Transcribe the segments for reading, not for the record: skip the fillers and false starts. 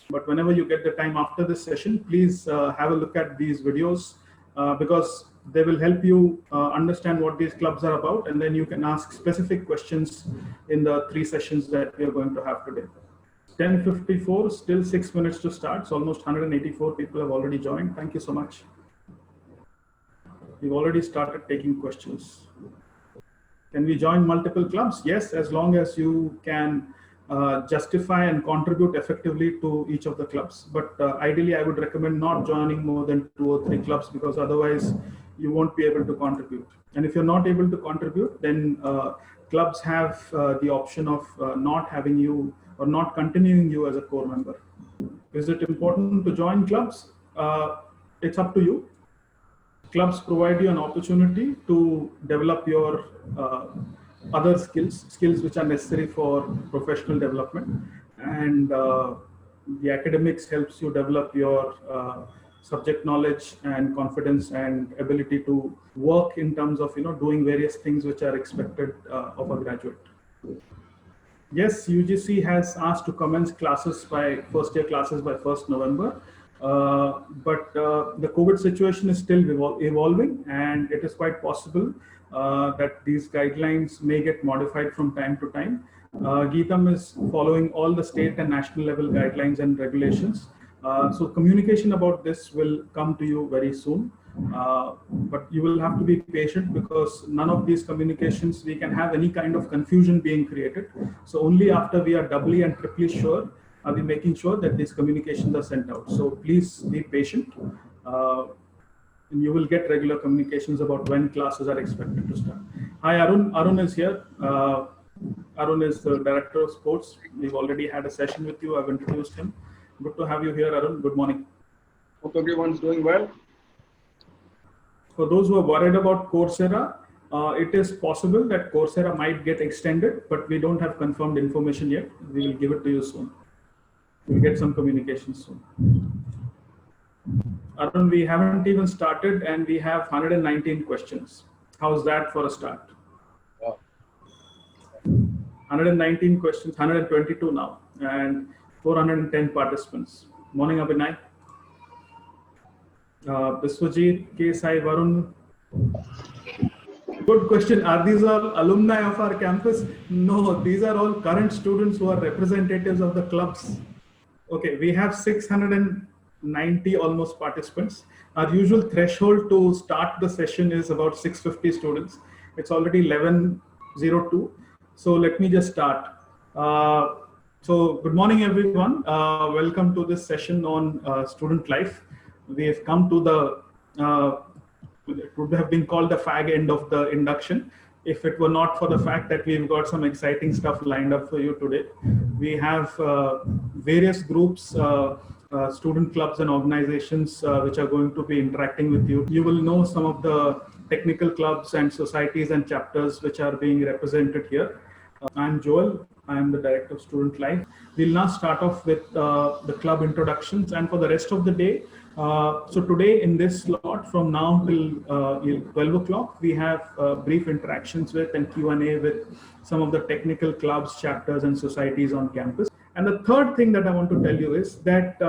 But whenever you get the time after this session, please have a look at these videos because they will help you understand what these clubs are about, and then you can ask specific questions in the 3 sessions that we are going to have today. 10:54, still 6 minutes to start. So almost 184 people have already joined. Thank you so much. We've already started taking questions. Can we join multiple clubs? Yes, as long as you can justify and contribute effectively to each of the clubs. But ideally, I would recommend not joining more than 2 or 3 clubs, because otherwise you won't be able to contribute. And if you're not able to contribute, then clubs have the option of not having you or not continuing you as a core member. Is it important to join clubs? It's up to you. Clubs provide you an opportunity to develop your other skills which are necessary for professional development, and the academics helps you develop your subject knowledge and confidence and ability to work in terms of doing various things which are expected of a graduate. Yes, UGC has asked to commence first year classes by 1st November. But the COVID situation is still evolving, and it is quite possible that these guidelines may get modified from time to time. Geetam is following all the state and national level guidelines and regulations. So communication about this will come to you very soon. But you will have to be patient, because none of these communications we can have any kind of confusion being created. So only after we are doubly and triply sure are we making sure that these communications are sent out. So please be patient, and you will get regular communications about when classes are expected to start. Hi, Arun. Arun is here. Arun is the Director of Sports. We've already had a session with you. I've introduced him. Good to have you here, Arun. Good morning. Hope everyone's doing well. For those who are worried about Coursera, it is possible that Coursera might get extended, but we don't have confirmed information yet. We will give it to you soon. We'll get some communication soon. Arun, we haven't even started, and we have 119 questions. How's that for a start? Wow. 119 questions, 122 now, and 410 participants. Morning, Abhinay. Biswajit, K. Sai, Varun. Good question. Are these all alumni of our campus? No, these are all current students who are representatives of the clubs. Okay, we have 690 almost participants. Our usual threshold to start the session is about 650 students. It's already 11:02. So let me just start. So good morning, everyone. Welcome to this session on student life. We have come to it would have been called the fag end of the induction, if it were not for the fact that we've got some exciting stuff lined up for you today. We have various groups, student clubs and organizations which are going to be interacting with you. You will know some of the technical clubs and societies and chapters which are being represented here. I'm Joel. I'm the Director of Student Life. We'll now start off with the club introductions, and for the rest of the day, so today in this slot from now till 12 o'clock, we have brief interactions with and Q&A with some of the technical clubs, chapters and societies on campus. And the third thing that I want to tell you is that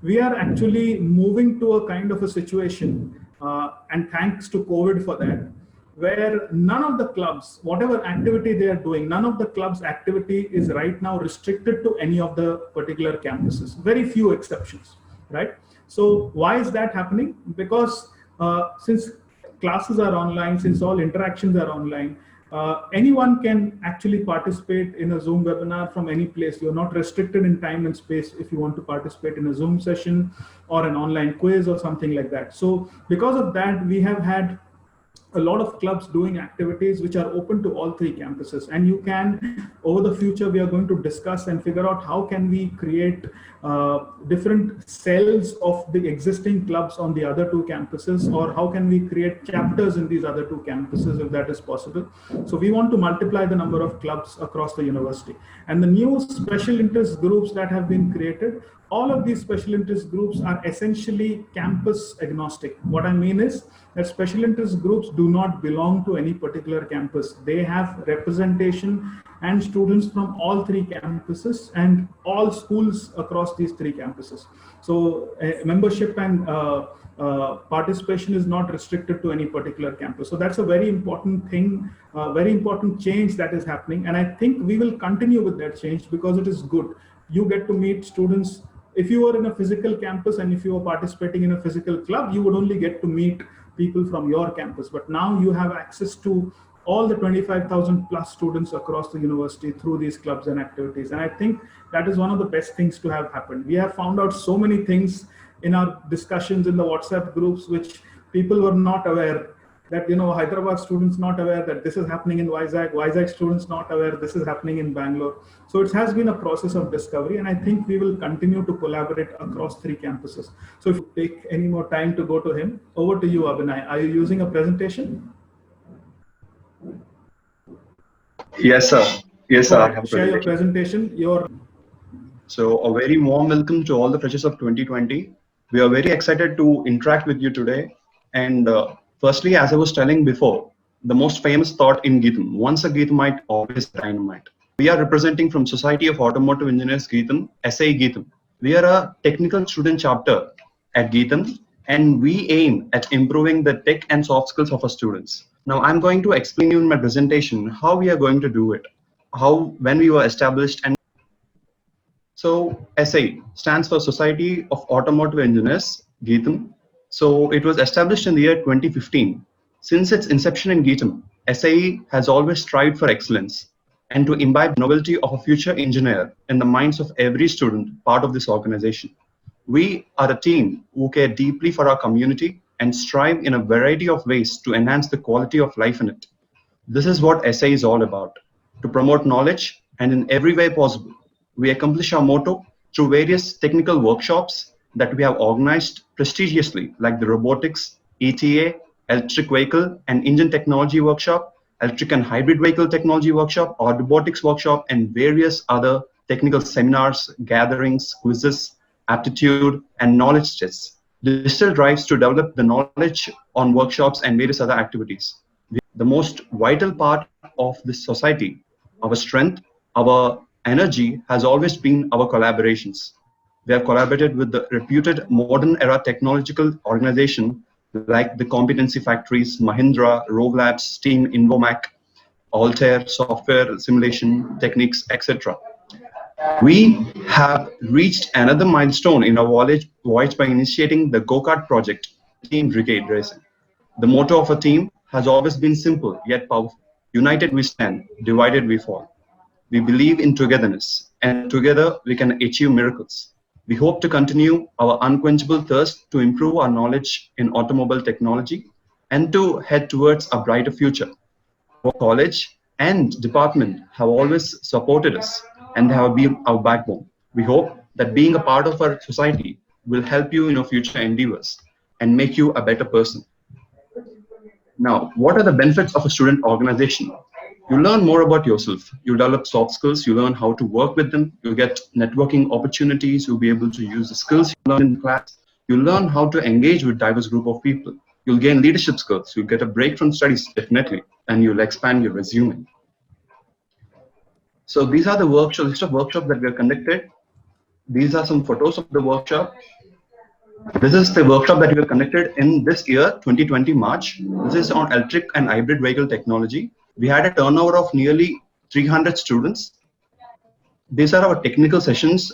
we are actually moving to a kind of a situation, and thanks to COVID for that, where none of the clubs, whatever activity they are doing, none of the clubs' activity is right now restricted to any of the particular campuses. Very few exceptions, right? So why is that happening? Because since classes are online, since all interactions are online, anyone can actually participate in a Zoom webinar from any place. You're not restricted in time and space if you want to participate in a Zoom session or an online quiz or something like that. So because of that, we have had a lot of clubs doing activities which are open to all 3 campuses, and you can, over the future, we are going to discuss and figure out how can we create different cells of the existing clubs on the other 2 campuses, or how can we create chapters in these other 2 campuses if that is possible. So we want to multiply the number of clubs across the university, and the new special interest groups that have been created all of these special interest groups are essentially campus agnostic. What I mean is that special interest groups do not belong to any particular campus. They have representation and students from all three campuses and all schools across these three campuses. So membership and participation is not restricted to any particular campus. So that's a very important thing, very important change that is happening. And I think we will continue with that change because it is good. You get to meet students. If you were in a physical campus and if you were participating in a physical club, you would only get to meet people from your campus. But now you have access to all the 25,000 plus students across the university through these clubs and activities. And I think that is one of the best things to have happened. We have found out so many things in our discussions in the WhatsApp groups, which people were not aware that, Hyderabad students not aware that this is happening in Vizag students not aware this is happening in Bangalore. So it has been a process of discovery, and I think we will continue to collaborate across three campuses. So if you take any more time to go to him, over to you, Abhinay. Are you using a presentation? Yes, sir. Yes, sir. I have a Share your presentation. So a very warm welcome to all the freshers of 2020. We are very excited to interact with you today. And firstly, as I was telling before, the most famous thought in Geetham, once a Geethamite, always a dynamite. We are representing from Society of Automotive Engineers Geetham, SAE Geetham. We are a technical student chapter at Geetham, and we aim at improving the tech and soft skills of our students. Now, I'm going to explain you in my presentation how we are going to do it, when we were established. And so SAE stands for Society of Automotive Engineers Geetham. So it was established in the year 2015. Since its inception in Geetham, SAE has always strived for excellence and to imbibe novelty of a future engineer in the minds of every student part of this organization. We are a team who care deeply for our community and strive in a variety of ways to enhance the quality of life in it. This is what SAE is all about, to promote knowledge, and in every way possible, we accomplish our motto through various technical workshops that we have organized prestigiously, like the Robotics, ETA, Electric Vehicle and Engine Technology Workshop, Electric and Hybrid Vehicle Technology Workshop, or Robotics Workshop, and various other technical seminars, gatherings, quizzes, aptitude, and knowledge tests. Digital drives to develop the knowledge on workshops and various other activities. The most vital part of this society, our strength, our energy has always been our collaborations. We have collaborated with the reputed modern era technological organization like the Competency Factories, Mahindra, Rove Labs, Steam, Invomac, Altair, Software Simulation Techniques, etc. We have reached another milestone in our voyage by initiating the Go-Kart project, Team Brigade Racing. The motto of a team has always been simple yet powerful. United we stand, divided we fall. We believe in togetherness, and together we can achieve miracles. We hope to continue our unquenchable thirst to improve our knowledge in automobile technology and to head towards a brighter future. Our college and department have always supported us and have been our backbone. We hope that being a part of our society will help you in your future endeavors and make you a better person. Now, what are the benefits of a student organization? You learn more about yourself. You develop soft skills. You learn how to work with them. You get networking opportunities. You'll be able to use the skills you learn in class. You learn how to engage with diverse group of people. You'll gain leadership skills. You'll get a break from studies, definitely, and you'll expand your resume. So these are the list of workshops that we have conducted. These are some photos of the workshop. This is the workshop that we have conducted in this year, 2020 March. This is on electric and hybrid vehicle technology. We had a turnover of nearly 300 students. These are our technical sessions.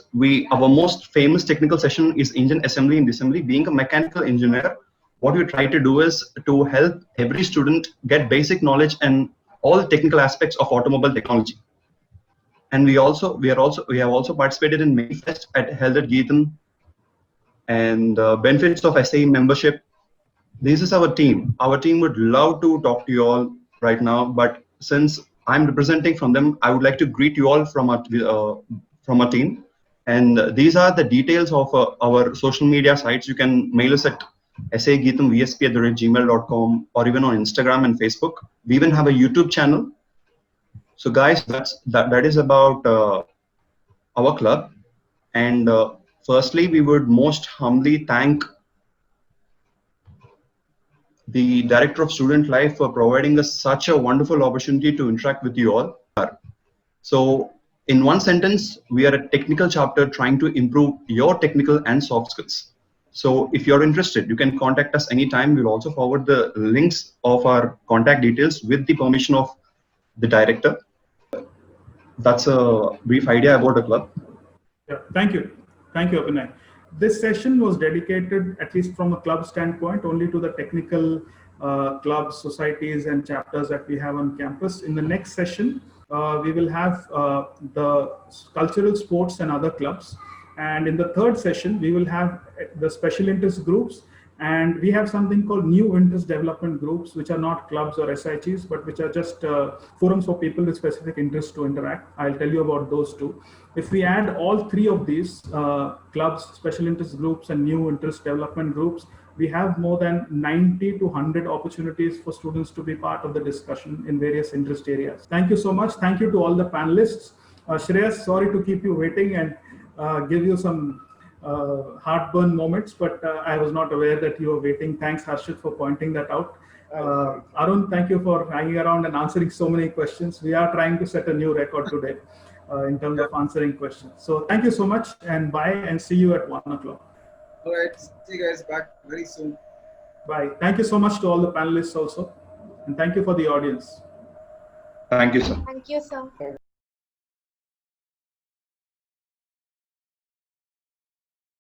Our most famous technical session is engine assembly and disassembly. Being a mechanical engineer, what we try to do is to help every student get basic knowledge and all the technical aspects of automobile technology. And we have also participated in many fests held at Geetham, and benefits of SAE membership. This is our team. Our team would love to talk to you all right now, but since I'm representing from them, I would like to greet you all from our team. And these are the details of our social media sites. You can mail us at saegeethamvsp@gmail.com or even on Instagram and Facebook. We even have a YouTube channel. So guys, that is about our club. And Firstly, we would most humbly thank the Director of Student Life for providing us such a wonderful opportunity to interact with you all. So, in one sentence, we are a technical chapter trying to improve your technical and soft skills. So, if you're interested, you can contact us anytime. We'll also forward the links of our contact details with the permission of the director. That's a brief idea about the club. Yeah, thank you. Thank you, Abhinay. This session was dedicated, at least from a club standpoint, only to the technical clubs, societies, and chapters that we have on campus. In the next session, we will have the cultural, sports, and other clubs. And in the third session, we will have the special interest groups. And we have something called new interest development groups, which are not clubs or SIGs, but which are just forums for people with specific interests to interact. I'll tell you about those two. If we add all three of these clubs, special interest groups, and new interest development groups, we have more than 90 to 100 opportunities for students to be part of the discussion in various interest areas. Thank you so much. Thank you to all the panelists. Shreyas, sorry to keep you waiting and give you some heartburn moments, but I was not aware that you were waiting. Thanks, Harshit, for pointing that out. Arun, thank you for hanging around and answering so many questions. We are trying to set a new record today in terms of answering questions. So thank you so much, and bye, and see you at 1 o'clock. All right. See you guys back very soon. Bye. Thank you so much to all the panelists also, and thank you for the audience. Thank you, sir. Thank you, sir.